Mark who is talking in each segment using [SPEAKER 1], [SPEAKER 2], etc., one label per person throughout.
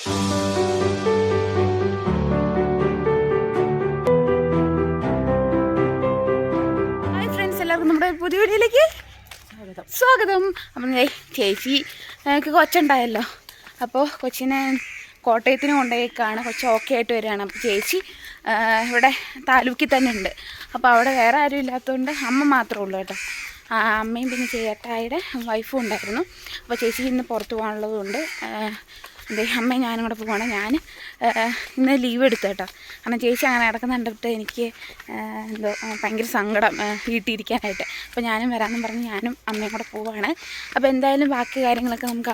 [SPEAKER 1] Hi friends, എല്ലാവർക്കും നമ്മുടെ പുതിയ വീഡിയോയിലേക്ക് സ്വാഗതം. അപ്പം ചേച്ചിക്ക് കൊച്ചുണ്ടായല്ലോ, അപ്പോൾ കൊച്ചിനെ കോട്ടയത്തിന് കൊണ്ടുപോയേക്കാണ്. കൊച്ച് ഓക്കെ ആയിട്ട് വരികയാണ്. അപ്പോൾ ചേച്ചി ഇവിടെ താലൂക്കിൽ തന്നെ ഉണ്ട്. അപ്പോൾ അവിടെ വേറെ ആരും ഇല്ലാത്തതുകൊണ്ട് അമ്മ മാത്രമേ ഉള്ളൂ കേട്ടോ. അമ്മയും പിന്നെ ചേട്ടായിയുടെ വൈഫും ഉണ്ടായിരുന്നു. അപ്പോൾ ചേച്ചി ഇന്ന് പുറത്ത് പോകാനുള്ളതുകൊണ്ട് അമ്മയും ഞാനും കൂടെ പോവുകയാണ്. ഞാൻ ഇന്ന് ലീവ് എടുത്തു കേട്ടോ. കാരണം ചേച്ചി അങ്ങനെ കിടക്കുന്ന കണ്ടിട്ട് എനിക്ക് എന്തോ ഭയങ്കര സങ്കടം വീട്ടിലിരിക്കാനായിട്ട്. അപ്പോൾ ഞാനും വരാമെന്നും പറഞ്ഞ് ഞാനും അമ്മയും കൂടെ പോവുകയാണ്. അപ്പോൾ എന്തായാലും ബാക്കി കാര്യങ്ങളൊക്കെ നമുക്ക്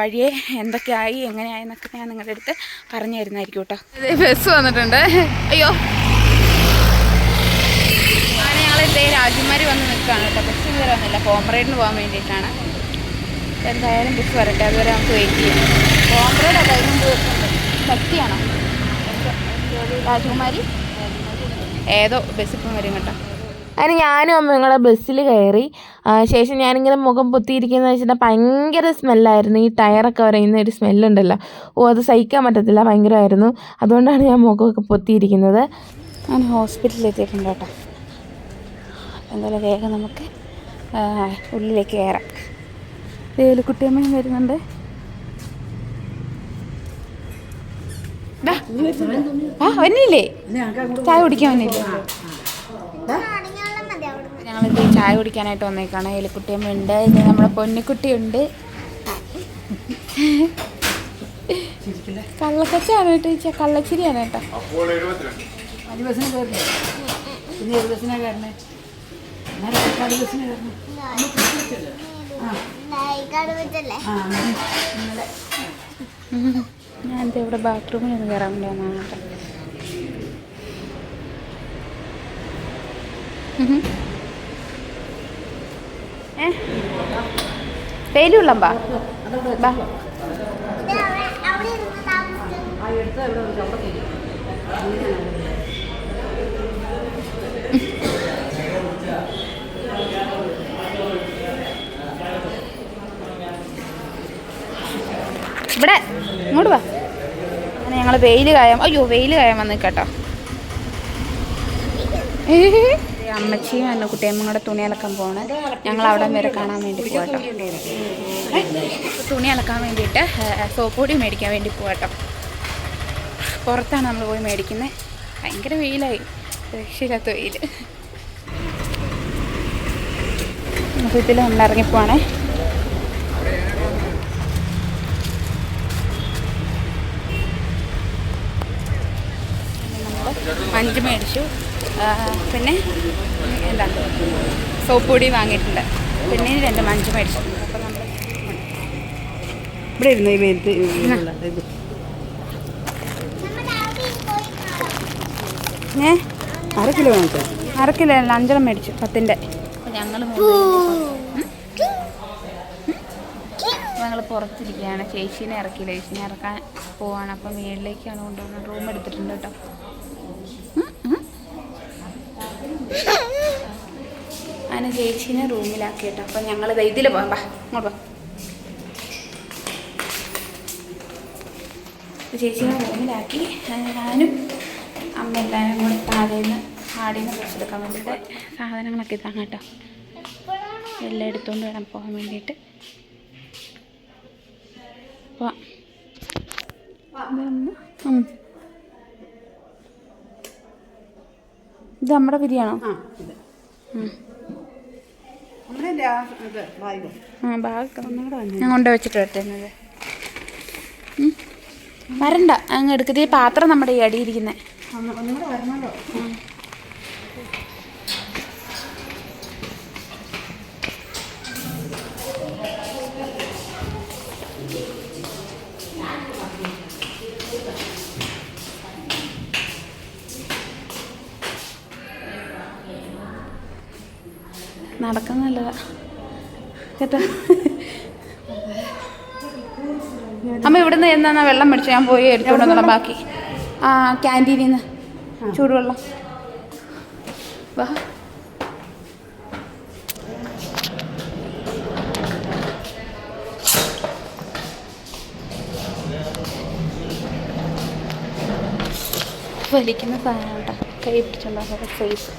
[SPEAKER 1] വഴിയെ എന്തൊക്കെയായി എങ്ങനെയായി എന്നൊക്കെ ഞാൻ നിങ്ങളുടെ അടുത്ത് പറഞ്ഞു തരുന്നതായിരിക്കും കേട്ടോ. ബസ് വന്നിട്ടുണ്ട്. അയ്യോ, അങ്ങനെ ഞങ്ങളിതേ രാജകുമാരി വന്ന് നിൽക്കുകയാണ് കേട്ടോ. ബസ് ഇതുവരെ വന്നില്ല. കോമ്രേഡിന് പോകാൻ വേണ്ടിയിട്ടാണ്. എന്തായാലും ബസ് വരട്ടെ, അതുവരെ നമുക്ക് വെയിറ്റ് ചെയ്യാം. കോമ്രേഡല്ല, ഇതിനുണ്ട് ശക്തിയാണോ രാജകുമാരി ഏതോ ബസ് ഇപ്പം വരും കേട്ടോ.
[SPEAKER 2] അതിന് ഞാനും അമ്മ ഞങ്ങളുടെ ബസ്സിൽ കയറി. ശേഷം ഞാനിങ്ങനെ മുഖം പൊത്തിയിരിക്കുന്നത് വെച്ചിട്ട് ഭയങ്കര സ്മെല്ലായിരുന്നു. ഈ ടയറൊക്കെ വരയുന്ന ഒരു സ്മെല്ലുണ്ടല്ലോ, അത് സഹിക്കാൻ പറ്റത്തില്ല, ഭയങ്കരമായിരുന്നു. അതുകൊണ്ടാണ് ഞാൻ മുഖമൊക്കെ പൊത്തിയിരിക്കുന്നത്.
[SPEAKER 1] ഞാൻ ഹോസ്പിറ്റലിൽ എത്തിയിട്ടുണ്ട് കേട്ടോ. എന്തായാലും വേഗം നമുക്ക് ഉള്ളിലേക്ക് കയറാം. കുട്ടിയമ്മയും വരുന്നുണ്ട്. വന്നില്ലേ? ചായ കുടിക്കാൻ വന്നില്ലേ? ഞങ്ങളിത് ചായ കുടിക്കാനായിട്ട് വന്നേക്കാണ്. എലിക്കുട്ടിയമ്മ ഉണ്ട്, ഇനി നമ്മുടെ പൊന്നിക്കുട്ടിയുണ്ട്. കള്ളക്കച്ചാണ് കേട്ടോ, ചോദിച്ചാൽ കള്ളച്ചിരിയാണ് കേട്ടോ. ഞാനിത് ഇവിടെ ബാത്റൂമിൽ ഒന്ന് കയറാൻ വേണ്ടി വന്നതാണ് കേട്ടോ. പേരുള്ള ബാ ബാ. ഇവിടെ ഇങ്ങോട്ട് വാ. അങ്ങനെ ഞങ്ങൾ വെയിൽ കായാൻ വന്ന് കേട്ടോ. അമ്മച്ചിയും എന്നെ കുട്ടിയമ്മയും കൂടെ തുണി അലക്കാൻ പോകണം. ഞങ്ങൾ അവിടെ വരെ കാണാൻ വേണ്ടി പോകട്ടോ. തുണി അലക്കാൻ വേണ്ടിയിട്ട് സോപ്പ് പൊടി മേടിക്കാൻ വേണ്ടി പോകട്ടോ. പുറത്താണ് നമ്മൾ പോയി മേടിക്കുന്നത്. ഭയങ്കര വെയിലായി, രക്ഷയില്ലാത്ത വെയിൽ. ഇതിൽ നമ്മൾ ഇറങ്ങിപ്പോവാണേ. മഞ്ച് മേടിച്ചു, പിന്നെ എന്താ സോപ്പ് പൊടി വാങ്ങിയിട്ടുണ്ട്, പിന്നെ 2 മഞ്ച് മേടിച്ചു. അപ്പോൾ നമ്മൾ
[SPEAKER 3] ഇവിടെ ഇരുന്ന് ഈ വെയിലത്ത് അര കിലോ വാങ്ങിച്ചോ?
[SPEAKER 1] 1/2 കിലോ അല്ല, 5 മേടിച്ചു 10-ൻ്റെ. അപ്പോൾ ഞങ്ങൾ പുറത്തിരിക്കുകയാണ്. ചേച്ചീനെ ഇറക്കിയില്ല, ചേച്ചീനെ ഇറക്കാൻ പോവാണ്. അപ്പം വീട്ടിലേക്കാണ് കൊണ്ടുപോകുന്നത്. റൂം എടുത്തിട്ടുണ്ട് കേട്ടോ. അങ്ങനെ ചേച്ചീനെ റൂമിലാക്കി കേട്ടോ. അപ്പം ഞങ്ങൾ ഇതിൽ പോകാം. ബാ ഇങ്ങോട്ട് പോ. ചേച്ചീനെ റൂമിലാക്കി ഞാനും അമ്മ എല്ലാവരും കൂടെ താഴേന്ന് ആടിന്ന് കുറച്ചെടുക്കാൻ വേണ്ടിയിട്ട് സാധനങ്ങളൊക്കെ ഇതാണ് കേട്ടോ. എല്ലാം എടുത്തുകൊണ്ട് വേണം പോകാൻ വേണ്ടിയിട്ട്. പോവാം. ഇത് നമ്മുടെ ബിരിയാണോ? ഞാൻ കൊണ്ടുവച്ചിട്ട് എടുത്തത്. വരണ്ട, അങ്ങ് എടുക്കത്തേ. പാത്രം നമ്മുടെ ഈ അടിയിരിക്കുന്നത്. നടക്കുന്ന നല്ലതാ കേട്ടോ. അമ്മ ഇവിടുന്ന് എന്നാ വെള്ളം മേടിച്ചു ഞാൻ പോയി എടുത്തുകൊണ്ട് വന്നുള്ള ബാക്കി. ക്യാൻറ്റീനിൽ നിന്ന് ചൂടുവെള്ളം. വാ. വലിക്കുന്ന സാധനം കേട്ടോ, കൈ പിടിച്ചുണ്ടാകുന്ന സൈസ്.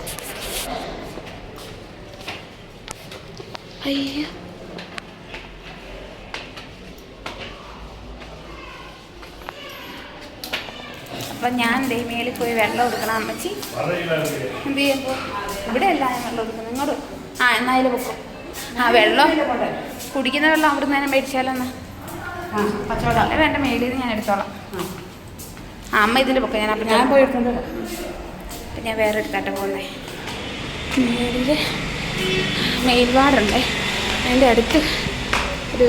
[SPEAKER 1] അയ്യോ അപ്പം ഞാൻ ദേ മേലിൽ പോയി വെള്ളം എടുക്കണം. അമ്മച്ചി എന്ത് ചെയ്യുമ്പോൾ ഇവിടെ അല്ല ഞാൻ വെള്ളം എടുക്കുന്നത്, ഇങ്ങോട്ട്. എന്നാലും വെക്കും. വെള്ളം കുടിക്കുന്ന വെള്ളം അവിടെ നിന്ന് തന്നെ മേടിച്ചാലോന്നാ. പച്ചവെള്ളം വേണ്ട, മേലിൽ നിന്ന് ഞാൻ എടുത്തോളാം. അമ്മ ഇതിൽ പൊക്കം, ഞാൻ അപ്പം ഞാൻ പോയി എടുത്തോണ്ട് അപ്പം ഞാൻ വേറെ എടുത്താട്ടെ പോകുന്നേ. മേലിൽ മെയിൽവാടുണ്ടേ, അതിൻ്റെ അടുത്ത് ഒരു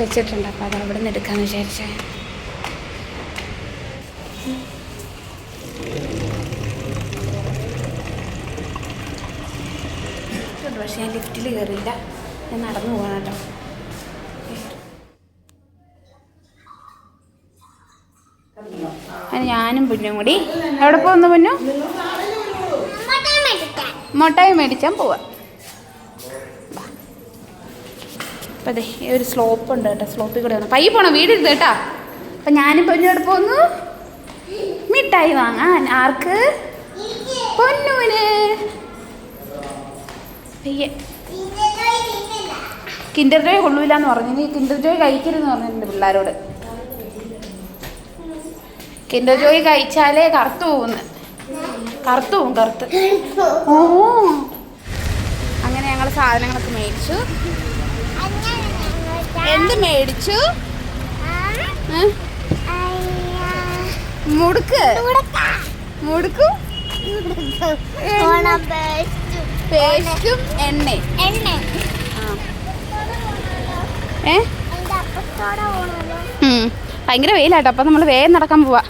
[SPEAKER 1] വെച്ചിട്ടുണ്ട്. അപ്പോൾ അത് അവിടെ നിന്ന് എടുക്കാമെന്ന് വിചാരിച്ചേ. പക്ഷേ ഞാൻ ലിഫ്റ്റിൽ കയറിയില്ല, ഞാൻ നടന്നു പോകണം കേട്ടോ. ഞാനും പൊന്നും കൂടി എവിടെ പോകുന്നു? പൊന്നു മുട്ടായി മേടിച്ചാൻ പോവാ. അപ്പം അതെ ഒരു സ്ലോപ്പ് ഉണ്ട് കേട്ടോ, സ്ലോപ്പിൽ കൂടെ വന്നു പയ്യെ പോണം, വീടിരുത് കേട്ടോ. അപ്പം ഞാനും പൊന്നും എവിടെ പോകുന്നു? മിഠായി വാങ്ങാൻ. ആർക്ക്? പൊന്നുവിന്. കിൻഡർ ജോയ് കൊള്ളൂല എന്ന് പറഞ്ഞു. ഇനി കിൻഡർ ജോയ് കഴിക്കരുതെന്ന് പറഞ്ഞിട്ടുണ്ട് പിള്ളേരോട്. കിൻഡർ ജോയ് കഴിച്ചാലേ കറുത്തു പോകുന്നു, കറുത്തു പോകും, കറുത്ത്. ഓ അങ്ങനെ ഞങ്ങൾ സാധനങ്ങളൊക്കെ മേടിച്ചു. എന്ത് മേടിച്ചു? മുടുക്ക് മുടുക്കും പേസ്റ്റും എണ്ണ. ഭയങ്കര വെയിലാട്ടോ. അപ്പം നമ്മൾ വേഗം നടക്കാൻ പോവാ,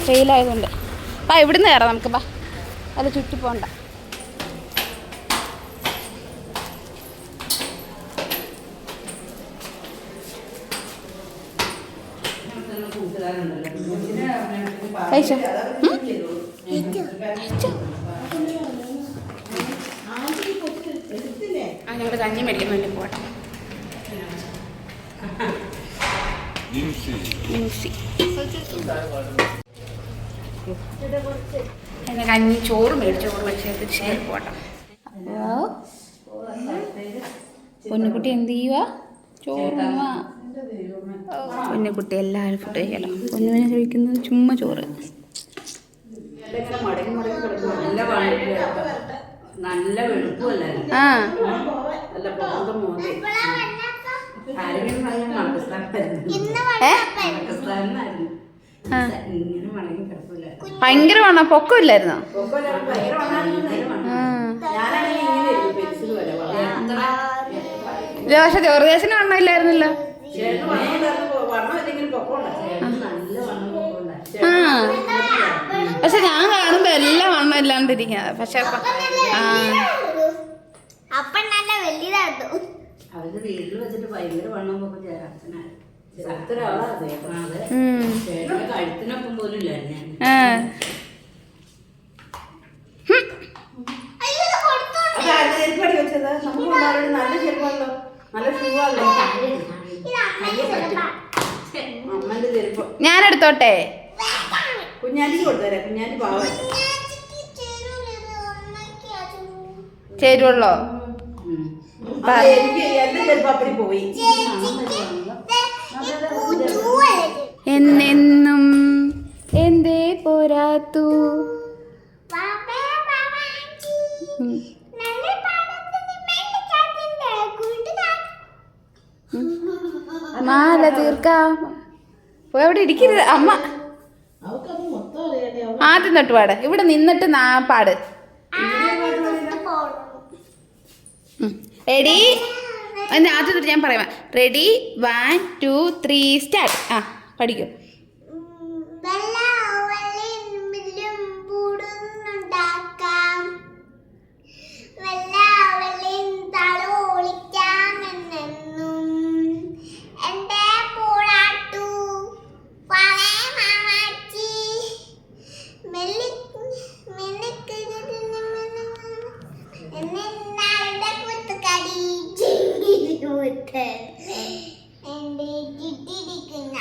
[SPEAKER 1] വെയിലായതുകൊണ്ട്. അപ്പം ഇവിടുന്ന് കയറാം നമുക്ക്. ബാ, അത് ചുറ്റി പോകണ്ട. കഴിച്ചോ? ഞങ്ങൾ കഞ്ഞി മേടിക്കാൻ വേണ്ടി പോട്ടെ. അതിന് കഞ്ഞി ചോറ് മേടിച്ചു, ചോറ് മേടിച്ച് ശരി പോട്ടെ. അപ്പോൾ പൊന്നുകുട്ടി എന്ത് ചെയ്യുക? ചോറ്. പൊന്നുകുട്ടി എല്ലാവരും ഫുഡ് കഴിക്കാലോ. പൊന്നുവിനെ കഴിക്കുന്നത് ചുമ്മാ ചോറ്.
[SPEAKER 3] നല്ല വെളുപ്പല്ല.
[SPEAKER 1] ഭയങ്കര വണ്ണം, പൊക്കമില്ലായിരുന്നോ? പക്ഷെ ചെറുദേശന് വണ്ണമില്ലായിരുന്നല്ലോ. പക്ഷെ ഞാൻ കാണുമ്പോ എല്ലാം വണ്ണം ഇല്ലാണ്ടിരിക്കുക. പക്ഷെ
[SPEAKER 3] അവര് വീട്ടിൽ വെച്ചിട്ട് ഭയങ്കര വണ്ണം പോകുമ്പോ കഴുത്തിനൊപ്പം പോലും ഇല്ല.
[SPEAKER 1] ഞാൻ എടുത്തോട്ടെ?
[SPEAKER 3] കുഞ്ഞാലിക്ക് കൊടുത്തരാ. കുഞ്ഞാലി പാവം
[SPEAKER 1] ചേരുവല്ലോ. എന്നെന്നും എന്തേ പോരാത്തു? മാല തീർക്കാം. പോയി അവിടെ ഇരിക്കരുത് അമ്മ. ആദ്യം തൊട്ട് പാട്, ഇവിടെ നിന്നിട്ട് പാട്. റെഡി? ആദ്യം തൊട്ട് ഞാൻ പറയാം. Ready, 1 2 3 start. പഠിക്കും.
[SPEAKER 4] എന്റെ ചുറ്റിരിക്കുന്ന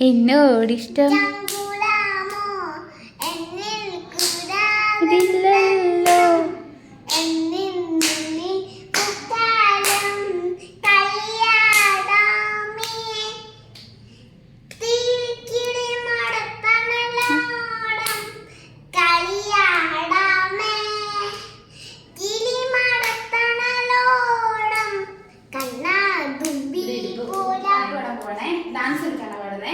[SPEAKER 1] എന്നോടിഷ്ടം ഇതില്ലല്ലോ. ഡാൻസ് കളിക്കാണ് പാടുന്നേ.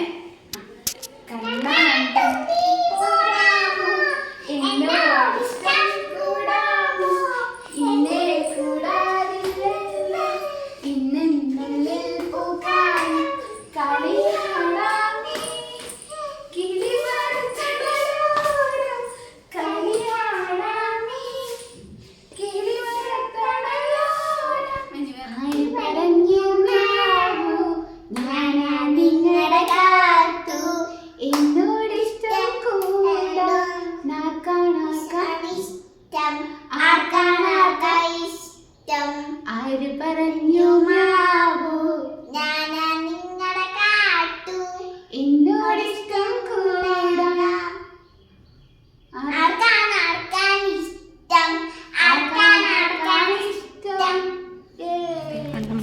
[SPEAKER 1] ആര് പറഞ്ഞു മാവൂ ഞാനാ നിങ്ങളുടെ കാട്ടു എന്നോടിഷ്ടം കൂടാ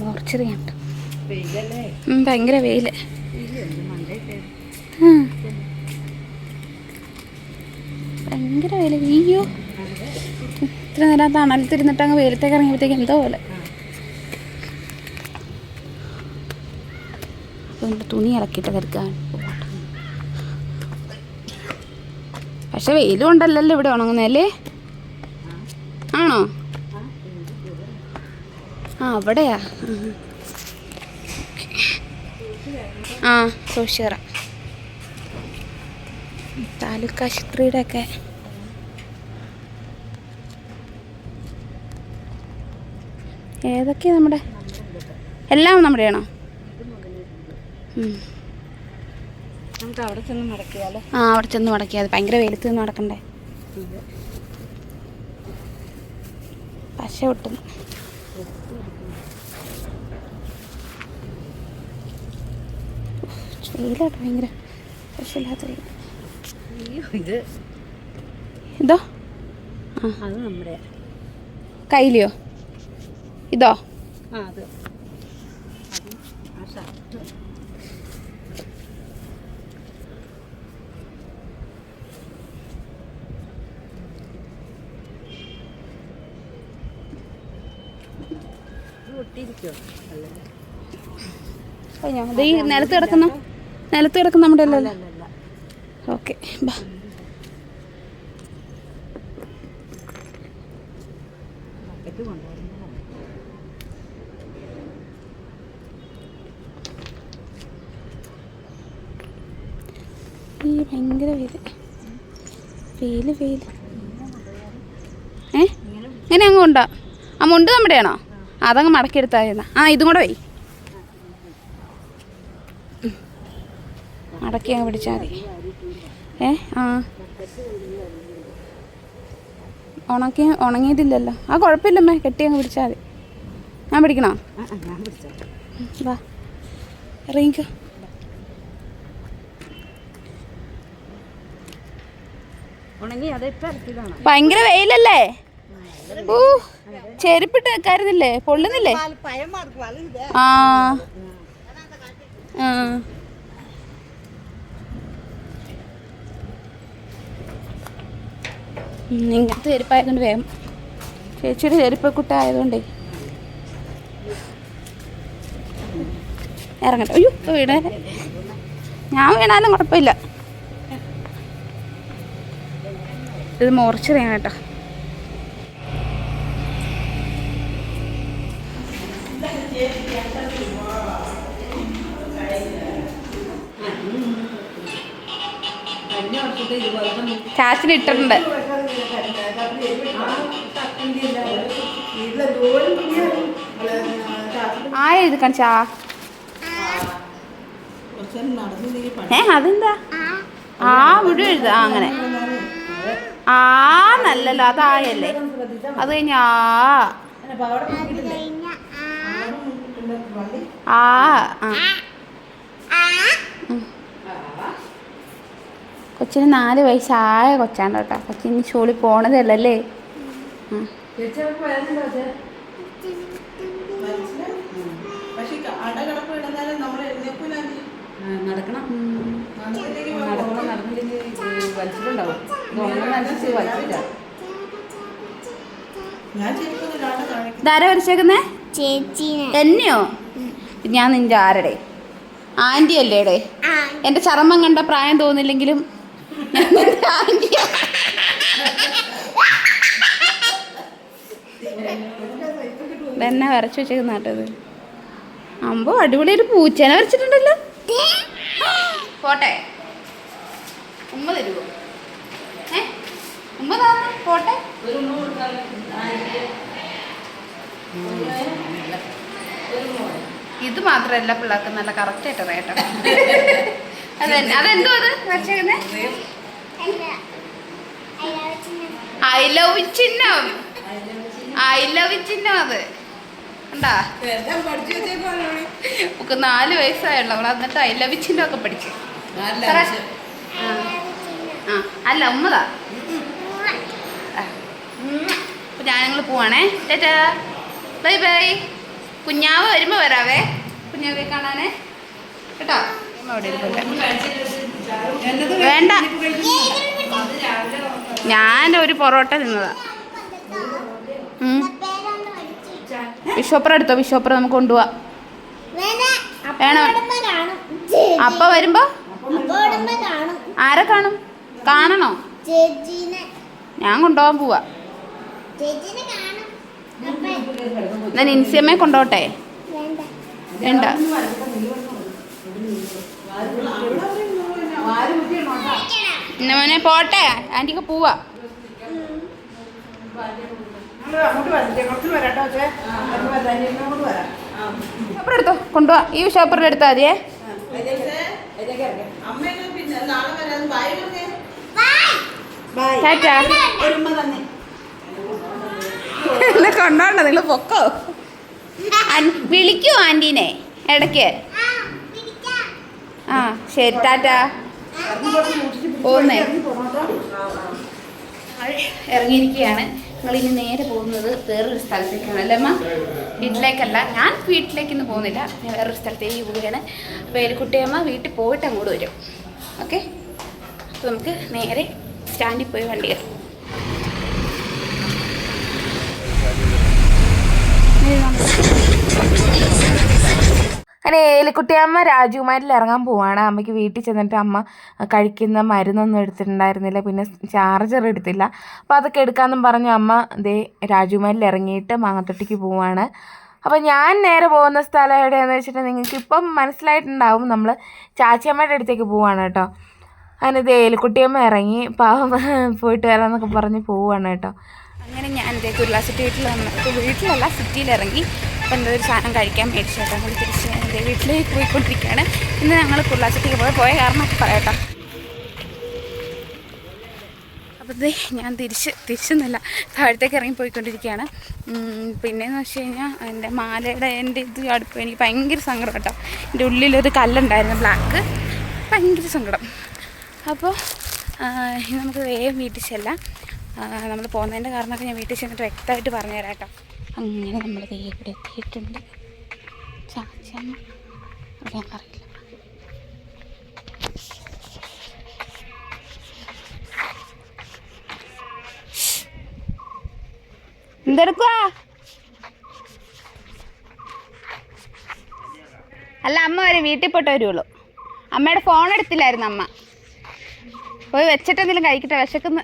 [SPEAKER 1] മോർച്ചറിയുണ്ട്. ഭയങ്കര വെയില്. ഭയങ്കര വെയില്. അയ്യോ ഇത്ര നേരം തണലത്തിരുന്നിട്ട് അങ്ങ് വെയിലത്തേക്ക് ഇറങ്ങിയപ്പോഴത്തേക്ക് എന്തോ പോലെ. അതുകൊണ്ട് തുണി ഇറക്കിയിട്ട് കിടക്കാൻ. പക്ഷെ വെയിലും ഉണ്ടല്ലോ ഇവിടെ ഉണങ്ങുന്നല്ലേ. ആണോ? ആ അവിടെയാ. ആ സോഷ്യറ താലൂക്ക് ആശുപത്രിയുടെ ഒക്കെ ഏതൊക്കെയാ നമ്മുടെ എല്ലാം നമ്മുടെയാണോ?
[SPEAKER 3] നമുക്ക് അവിടെ ചെന്ന് മടക്കിയാലോ?
[SPEAKER 1] ആ അവിടെ ചെന്ന് മടക്കിയാൽ ഭയങ്കര വെയിലത്ത് നിന്ന് നടക്കണ്ടേ. പശ ഒട്ടുന്നു. വെയിലാട്ടോ ഭയങ്കര പശയില്ലാത്ത വെയിൽ. ഇതോ?
[SPEAKER 3] അത് നമ്മുടെ
[SPEAKER 1] കയ്യിലെയോ? ഇതോ?
[SPEAKER 3] അത് ആ ഷർട്ട്
[SPEAKER 1] കഴിഞ്ഞോ? ഇത് ഈ നിലത്ത് കിടക്കുന്ന നമ്മുടെ അല്ലല്ലോ. ഓക്കെ ബാ. ഈ ഭയങ്കര വെയില് ഇങ്ങനെ അങ്ങ് ഉണ്ടോ? ആ മുണ്ട് നമ്മുടെയാണോ? അതങ്ങ് മടക്കിയെടുത്തായിരുന്ന. ആ ഇതും കൂടെ വൈ മടക്കി അങ്ങ് പിടിച്ചാൽ മതി. ആ ഉണങ്ങിയതില്ലല്ലോ. ആ കുഴപ്പമില്ലമ്മേ, കെട്ടി അങ്ങ് പിടിച്ചാൽ മതി. ഞാൻ പിടിക്കണോ? വാ ഇറങ്ങിക്കോ. ഭയങ്കര വെയിലല്ലേ. ഓ ചെരുപ്പിട്ട് വെക്കാരുന്നില്ലേ? പൊള്ളുന്നില്ലേ? ആ ഇങ്ങനത്തെ ചെരുപ്പായതുകൊണ്ട് വേഗം. ചേച്ചിയുടെ ചെരുപ്പ് കുട്ടായതുകൊണ്ടേ ഇറങ്ങട്ടെ. അയ്യോ വീണേ. ഞാൻ വീണാലും കുഴപ്പമില്ല. ഇത് മോർച്ചറിയാണ് കേട്ടോ. ചാച്ചിന് ഇട്ടിട്ടുണ്ട്. ആയ ഇത് കാണിച്ചാ. അതെന്താ? ആ മുഴുവൻ എഴുത. അങ്ങനെ ആ നല്ലല്ലോ. അതായല്ലേ. അത് കഴിഞ്ഞ ആ കൊച്ചിന് 4 വയസ്സായ കൊച്ചാണ് കേട്ടോ. കൊച്ചിന് സ്കൂളിൽ പോണതല്ലേ.
[SPEAKER 3] നടക്കണം. നടന്നില്ലെങ്കിൽ വലിച്ചിട്ടുണ്ടാവും. വലിച്ചില്ല.
[SPEAKER 1] ഇതാരാ വരച്ചേക്കുന്നേ? എന്നെയോ? ഞാൻ നിന്റെ ആരുടെ? ആൻറ്റി അല്ലേടെ? എൻ്റെ ചർമ്മം കണ്ട പ്രായം തോന്നില്ലെങ്കിലും ഞാൻ നിന്റെ ആൻറ്റിയാ. ഇതെന്നാ വരച്ചു വെച്ചേക്കുന്ന കേട്ടത്? അമ്പോ അടിപൊളി ഒരു പൂച്ചേനെ വരച്ചിട്ടുണ്ടല്ലോ. പോട്ടെ, ഉമ്മ തരുമോ? ഉമ്മ തന്നെ പോട്ടെ. ഇത് മാത്രമല്ല പിള്ളേർക്ക് നല്ല കറക്റ്റായിട്ട് അറിയാട്ടോ. അതെന്തോ അത് വരച്ചേക്കുന്നേ? ഐ ലവ് ചിഹ്നം. ഐ ലവ് ചിഹ്നം അത് ഉണ്ടാ. നമുക്ക് 4 വയസ്സായുള്ളൂ. അവൾ എന്നിട്ട് ഐ ലവ് ചിഹ്നം ഒക്കെ പഠിച്ചു. അല്ല ഉമ്മതാ. അപ്പൊ ഞാനിങ്ങൾ പോവാണേ. ചേച്ചാ ബൈ ബൈ. കുഞ്ഞാവ് വരുമ്പോ വരാവേ. കുഞ്ഞാവെ കാണാനേ കേട്ടോ. അവിടെ വേണ്ട, ഞാനൊരു പൊറോട്ട തിന്നതാ. ബിഷോപ്പറ എടുത്തോ. ബിഷോപ്പറ നമുക്ക് കൊണ്ടുപോവാ. വേണം. അപ്പ വരുമ്പോ ആരെ കാണും? കാണണോ? ഞാൻ കൊണ്ടുപോകാൻ പോവാ. ഞാൻ ഇൻസിയമ്മയെ കൊണ്ടോട്ടെ? വേണ്ട. പിന്നെ മോനെ പോട്ടെ. ആൻറ്റിക്ക് പോവാ. ഷോപ്പർ എടുത്തോ, കൊണ്ടുപോവാ. ഈ ഷോപ്പറിൽ എടുത്താൽ മതിയേ. എന്നെ കൊണ്ടോണ്ട, നിങ്ങൾ പൊക്കോ. വിളിക്കൂ ആൻറ്റീനെ ഇടയ്ക്ക്. ആ ശരി, ടാറ്റാ. പോന്നേ. ഇറങ്ങിയിരിക്കുകയാണ്. ഞങ്ങളിനി നേരെ പോകുന്നത് വേറൊരു സ്ഥലത്തേക്കാണ് അല്ലേ അമ്മ? വീട്ടിലേക്കല്ല, ഞാൻ വീട്ടിലേക്കൊന്നും പോകുന്നില്ല. ഞാൻ വേറൊരു സ്ഥലത്തേക്ക് പോവുകയാണ്. അപ്പോൾ എലിക്കുട്ടിയമ്മ വീട്ടിൽ പോയിട്ട് അങ്ങോട്ട് വരും. ഓക്കെ, അപ്പോൾ നമുക്ക് നേരെ സ്റ്റാൻഡിൽ പോയി വണ്ടി കയറും.
[SPEAKER 2] അങ്ങനെ ഏലിക്കുട്ടിയമ്മ രാജകുമാരിൽ ഇറങ്ങാൻ പോവാണ്. അമ്മയ്ക്ക് വീട്ടിൽ ചെന്നിട്ട് അമ്മ കഴിക്കുന്ന മരുന്നൊന്നും എടുത്തിട്ടുണ്ടായിരുന്നില്ല, പിന്നെ ചാർജർ എടുത്തില്ല. അപ്പോൾ അതൊക്കെ എടുക്കാമെന്നും പറഞ്ഞു അമ്മ ദേ രാജകുമാരിൽ ഇറങ്ങിയിട്ട് മാങ്ങത്തൊട്ടിക്ക് പോവാണ്. അപ്പോൾ ഞാൻ നേരെ പോകുന്ന സ്ഥലം എവിടെയാണെന്ന് വെച്ചിട്ട് നിങ്ങൾക്ക് ഇപ്പം മനസ്സിലായിട്ടുണ്ടാവും. നമ്മൾ ചാച്ചിയമ്മയുടെ അടുത്തേക്ക് പോവാണ് കേട്ടോ. അങ്ങനെ ദേ ഏലിക്കുട്ടിയമ്മ ഇറങ്ങി പാവം പോയിട്ട് വരാമെന്നൊക്കെ പറഞ്ഞ് പോവുകയാണ് കേട്ടോ.
[SPEAKER 1] അങ്ങനെ ഞാൻ എന്തേ കുരുള സിറ്റി വീട്ടിലല്ല സിറ്റിയിൽ ഇറങ്ങി. അപ്പോൾ എന്തോ ഒരു സാധനം കഴിക്കാൻ മേടിച്ചു കേട്ടോ. നമ്മൾ തിരിച്ച് എൻ്റെ വീട്ടിലേക്ക് പോയിക്കൊണ്ടിരിക്കുകയാണ്. ഇന്ന് ഞങ്ങൾ കുരുള സിറ്റിക്ക് പോയ കാരണം പറയാട്ടോ. അപ്പോൾ ഞാൻ തിരിച്ചൊന്നുമില്ല, താഴത്തേക്ക് ഇറങ്ങി പോയിക്കൊണ്ടിരിക്കുകയാണ്. പിന്നെയെന്ന് വെച്ച് കഴിഞ്ഞാൽ എൻ്റെ മാലയുടെ ഇത് അടുപ്പ് എനിക്ക് ഭയങ്കര സങ്കടം കേട്ടോ. എൻ്റെ ഉള്ളിലൊരു കല്ലുണ്ടായിരുന്നു ബ്ലാക്ക്, ഭയങ്കര സങ്കടം. അപ്പോൾ നമുക്ക് വേഗം വീട്ടിൽ ചെല്ലാം. നമ്മൾ പോകുന്നതിൻ്റെ കാരണമൊക്കെ ഞാൻ വീട്ടിൽ ചെന്നിട്ട് വ്യക്തമായിട്ട് പറഞ്ഞു തരാം കേട്ടോ. അങ്ങനെ നമ്മൾ ഇവിടെ എത്തിയിട്ടുണ്ട്. ചാച്ചമ്മ ഇവിടെ അറിയില്ല. എന്തെടുക്കുവാ? അല്ല, അമ്മ വരും, വീട്ടിൽ പോയിട്ട് വരുള്ളൂ. അമ്മയുടെ ഫോൺ എടുത്തില്ലായിരുന്നു. അമ്മ പോയി വെച്ചിട്ട് എന്തെങ്കിലും കഴിക്കട്ടെ, വിശക്കുന്ന.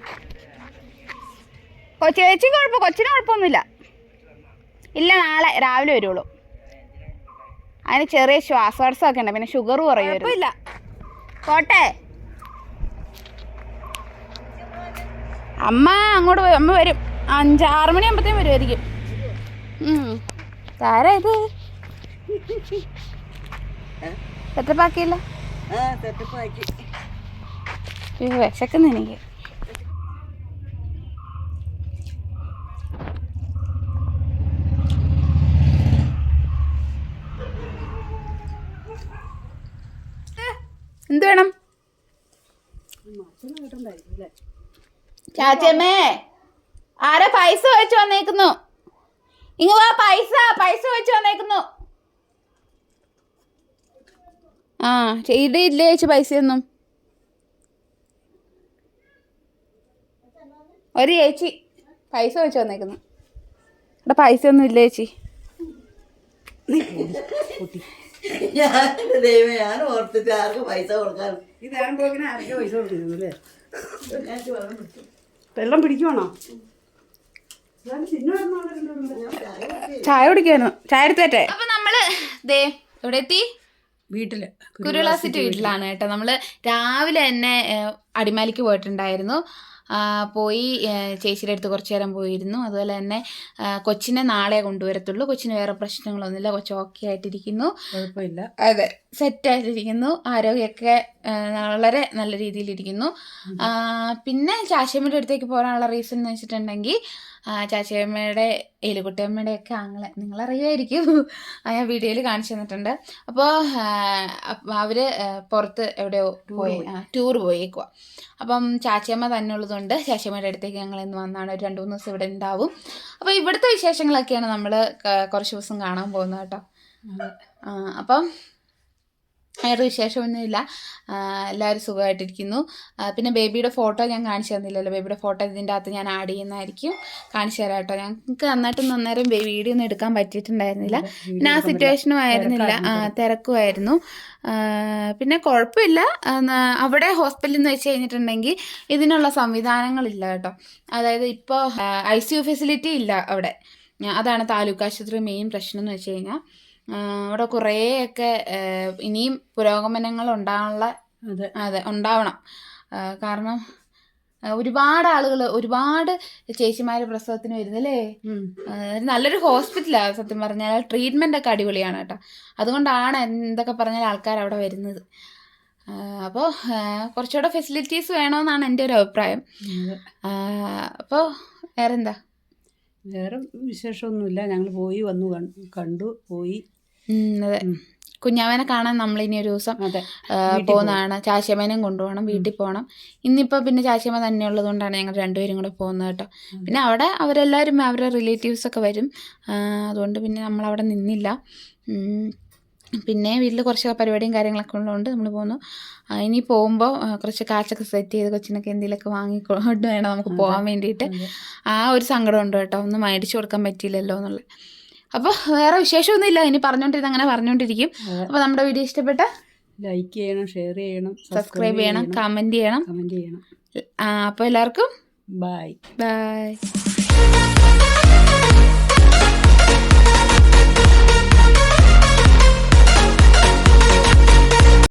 [SPEAKER 1] ചേച്ചിക്ക് കൊച്ചിന് കുഴപ്പമൊന്നുമില്ല. ഇല്ല, നാളെ രാവിലെ വരുള്ളൂ. അതിന് ചെറിയ ശ്വാസതടസ്സമൊക്കെ ഉണ്ട്, പിന്നെ ഷുഗർ കുറയുമായിരുന്നു. ഇല്ല, പോട്ടെ. അമ്മ അങ്ങോട്ട് പോയി. അമ്മ വരും 5-6 മണിയാകുമ്പോഴത്തേക്കും വരുമായിരിക്കും. ആരാ ഇത്? സെറ്റപ്പാക്കിയില്ല. വിശക്കുന്നു എനിക്ക്. എന്ത് വേണം? ചാച്ചമ്മേ ആരാ പൈസ വെച്ച് വന്നേക്കുന്നു? ഇങ്ങ് വാ, പൈസ വെച്ച് വന്നേക്കുന്നു. ആ ഇടയില്ലേ ചേച്ചി പൈസയൊന്നും? ഒരു ചേച്ചി പൈസ വെച്ച് വന്നേക്കുന്നു. ഇവിടെ പൈസ ഒന്നും ഇല്ല ചേച്ചി.
[SPEAKER 3] ഞാൻ ഓർത്തിട്ട് ആർക്ക് പൈസ കൊടുക്കാൻ ഇതാകുമ്പോഴേ ആർക്ക് പൈസ കൊടുക്കുന്നു അല്ലേ? വെള്ളം പിടിക്കുവാണോ?
[SPEAKER 1] ചായ കുടിക്കാനോ? ചായ എടുത്തേട്ടെ. അപ്പൊ നമ്മള് ദേ എവിടെ എത്തി?
[SPEAKER 3] വീട്ടില്
[SPEAKER 1] കുരുവിളാസിറ്റി വീട്ടിലാണ് കേട്ടോ. നമ്മള് രാവിലെ തന്നെ അടിമാലിക്ക് പോയിട്ടുണ്ടായിരുന്നു. പോയി ചേച്ചിയുടെ അടുത്ത് കുറച്ച് നേരം പോയിരുന്നു. അതുപോലെ തന്നെ കൊച്ചിനെ നാളെ കൊണ്ടുവരത്തുള്ളൂ. കൊച്ചിന് വേറെ പ്രശ്നങ്ങളൊന്നുമില്ല. കൊച്ചു ഓക്കെ ആയിട്ടിരിക്കുന്നു,
[SPEAKER 3] കുഴപ്പമില്ല.
[SPEAKER 1] അതെ സെറ്റായിട്ടിരിക്കുന്നു. ആരോഗ്യമൊക്കെ വളരെ നല്ല രീതിയിലിരിക്കുന്നു. പിന്നെ ചാച്ചിയമ്മയുടെ അടുത്തേക്ക് പോകാനുള്ള റീസൺ എന്ന് വെച്ചിട്ടുണ്ടെങ്കിൽ ചാച്ചിയമ്മയുടെ എലിക്കുട്ടിയമ്മയുടെ ഒക്കെ ആങ്ങളെ നിങ്ങളറിയുമായിരിക്കും, ഞാൻ വീഡിയോയിൽ കാണിച്ചു തന്നിട്ടുണ്ട്. അപ്പോൾ അവർ പുറത്ത് എവിടെയോ പോയി ടൂർ പോയേക്കുക. അപ്പം ചാച്ചിയമ്മ തന്നെ ഉള്ളതുകൊണ്ട് ചാച്ചിയമ്മയുടെ അടുത്തേക്ക് ഞങ്ങൾ ഇന്ന് വന്നാണ്. ഒരു 2-3 ദിവസം ഇവിടെ ഉണ്ടാവും. അപ്പോൾ ഇവിടുത്തെ വിശേഷങ്ങളൊക്കെയാണ് നമ്മൾ കുറച്ച് ദിവസം കാണാൻ പോകുന്നത് കേട്ടോ. അപ്പം വേറെ വിശേഷമൊന്നുമില്ല, എല്ലാവരും സുഖമായിട്ടിരിക്കുന്നു. പിന്നെ ബേബിയുടെ ഫോട്ടോ ഞാൻ കാണിച്ചു തന്നില്ലല്ലോ. ബേബിയുടെ ഫോട്ടോ ഇതിൻ്റെ അകത്ത് ഞാൻ ആഡ് ചെയ്യുന്നതായിരിക്കും, കാണിച്ചു തരാം കേട്ടോ. ഞങ്ങൾക്ക് നന്നായിട്ടൊന്നും അന്നേരം വീഡിയോ ഒന്നും എടുക്കാൻ പറ്റിയിട്ടുണ്ടായിരുന്നില്ല. പിന്നെ ആ സിറ്റുവേഷനും ആയിരുന്നില്ല, തിരക്കുമായിരുന്നു. പിന്നെ കുഴപ്പമില്ല. അവിടെ ഹോസ്പിറ്റലിൽ എന്ന് വെച്ച് കഴിഞ്ഞിട്ടുണ്ടെങ്കിൽ ഇതിനുള്ള സംവിധാനങ്ങളില്ല കേട്ടോ. അതായത് ഇപ്പോൾ ICU ഫെസിലിറ്റി ഇല്ല അവിടെ. അതാണ് താലൂക്ക് ആശുപത്രി മെയിൻ പ്രശ്നം എന്ന് വെച്ച് കഴിഞ്ഞാൽ. അവിടെ കുറേയൊക്കെ ഇനിയും പുരോഗമനങ്ങൾ ഉണ്ടാവണം. കാരണം ഒരുപാട് ആളുകൾ, ഒരുപാട് ചേച്ചിമാർ പ്രസവത്തിന് വരുന്നല്ലേ. നല്ലൊരു ഹോസ്പിറ്റലാണ് സത്യം പറഞ്ഞാൽ. ട്രീറ്റ്മെൻ്റ് ഒക്കെ അടിപൊളിയാണ് കേട്ടോ. അതുകൊണ്ടാണ് എന്തൊക്കെ പറഞ്ഞാൽ ആൾക്കാർ അവിടെ വരുന്നത്. അപ്പോൾ കുറച്ചുകൂടെ ഫെസിലിറ്റീസ് വേണമെന്നാണ് എൻ്റെ ഒരു അഭിപ്രായം. അപ്പോൾ വേറെന്താ?
[SPEAKER 3] വേറെ വിശേഷമൊന്നുമില്ല. ഞങ്ങൾ പോയി വന്നു, കണ്ടു പോയി.
[SPEAKER 1] അതെ, കുഞ്ഞാവനെ കാണാൻ നമ്മളിനി ഒരു ദിവസം പോകുന്നതാണ്. ചാച്ചിയമ്മേനെയും കൊണ്ടുപോകണം, വീട്ടിൽ പോകണം. ഇന്നിപ്പോൾ പിന്നെ ചാച്ചിയമ്മ തന്നെ ഉള്ളത് കൊണ്ടാണ് ഞങ്ങൾ രണ്ടുപേരും കൂടെ പോകുന്നത് കേട്ടോ. പിന്നെ അവിടെ അവരെല്ലാവരും അവരുടെ റിലേറ്റീവ്സൊക്കെ വരും. അതുകൊണ്ട് പിന്നെ നമ്മളവിടെ നിന്നില്ല. പിന്നെ വീട്ടിൽ കുറച്ച് പരിപാടിയും കാര്യങ്ങളൊക്കെ ഉള്ളതുകൊണ്ട് നമ്മൾ പോകുന്നു. ഇനി പോകുമ്പോൾ കുറച്ച് കാശൊക്കെ സെറ്റ് ചെയ്ത് കൊച്ചിനൊക്കെ എന്തെങ്കിലുമൊക്കെ വാങ്ങിക്കൊണ്ട് വേണം നമുക്ക് പോകാൻ വേണ്ടിയിട്ട്. ആ ഒരു സങ്കടം ഉണ്ട് കേട്ടോ, ഒന്നും മേടിച്ചു കൊടുക്കാൻ പറ്റിയില്ലല്ലോ എന്നുള്ളത്. അപ്പോൾ വേറെ വിശേഷമൊന്നുമില്ല. ഇനി അങ്ങനെ പറഞ്ഞുകൊണ്ടിരിക്കും. അപ്പോൾ നമ്മുടെ വീഡിയോ ഇഷ്ടപ്പെട്ട
[SPEAKER 3] ലൈക്ക് ചെയ്യണം, ഷെയർ ചെയ്യണം,
[SPEAKER 1] സബ്സ്ക്രൈബ് ചെയ്യണം, കമൻറ്റ് ചെയ്യണം.
[SPEAKER 3] കമൻറ്റ് ചെയ്യണം.
[SPEAKER 1] അപ്പോൾ എല്ലാവർക്കും
[SPEAKER 3] ബൈ.
[SPEAKER 1] ബൈ.